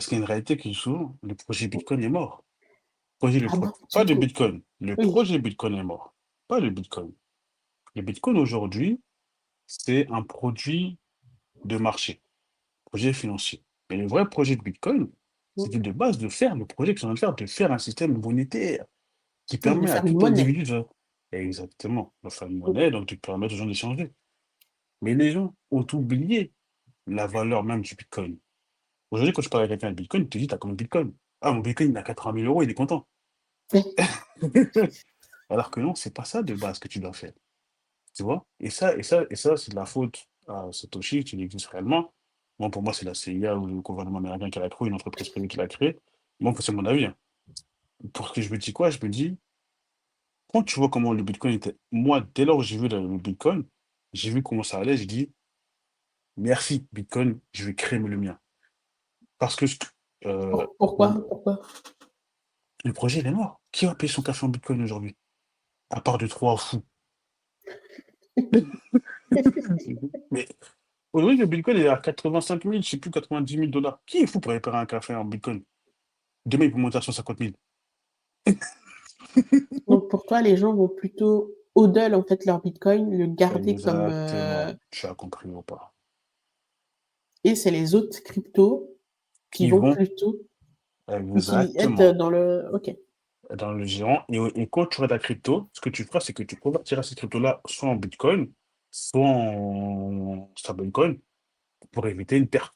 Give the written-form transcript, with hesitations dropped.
Parce qu'il y a une réalité qui est souvent, le projet Bitcoin est mort. Projet le Ah pro bon? Pas Du le tout. Bitcoin, le Oui. projet Bitcoin est mort, pas le Bitcoin. Le Bitcoin aujourd'hui, c'est un produit de marché, projet financier. Mais le vrai projet de Bitcoin, c'était Mm. de base de faire le projet qu'ils sont en train de faire, de faire un système monétaire qui Oui, de permet à faire une tout monnaie. individu de exactement, de faire une Mm. monnaie, donc de permettre aux gens d'échanger. Mais les gens ont oublié la valeur même du Bitcoin. Aujourd'hui, quand tu parles à quelqu'un de Bitcoin, il te dit: «Tu as combien de Bitcoin?» «Ah, mon Bitcoin, il a 80 000 €», il est content. Alors que non, c'est pas ça de base que tu dois faire, tu vois? Et ça, c'est de la faute à Satoshi, qui existe réellement. Moi, pour moi, c'est la CIA ou le gouvernement américain qui l'a créé, une entreprise privée qui l'a créé. Moi, c'est mon avis, hein. Pour que je me dis quoi? Je me dis, quand tu vois comment le Bitcoin était moi, dès lors où j'ai vu le Bitcoin, j'ai vu comment ça allait, j'ai dit: «Merci Bitcoin, je vais créer le mien». Parce que Pourquoi? le Pourquoi? le projet, il est mort. Qui va payer son café en Bitcoin aujourd'hui? À part 2-3 fous. Mais aujourd'hui, le Bitcoin est à 85 000, je sais plus, 90 000 $. Qui est fou pour aller payer un café en Bitcoin? Demain, il peut monter à 150 000. Donc pour toi, les gens vont plutôt hodl en fait leur bitcoin, le garder comme, Exactement. Tu as compris ou pas? et c'est les autres cryptos qui Qui vont vont plutôt être exactement dans le OK. dans le géant. Et quand tu auras ta crypto, ce que tu feras, c'est que tu convertiras cette crypto-là soit en Bitcoin, soit en stablecoin pour éviter une perte.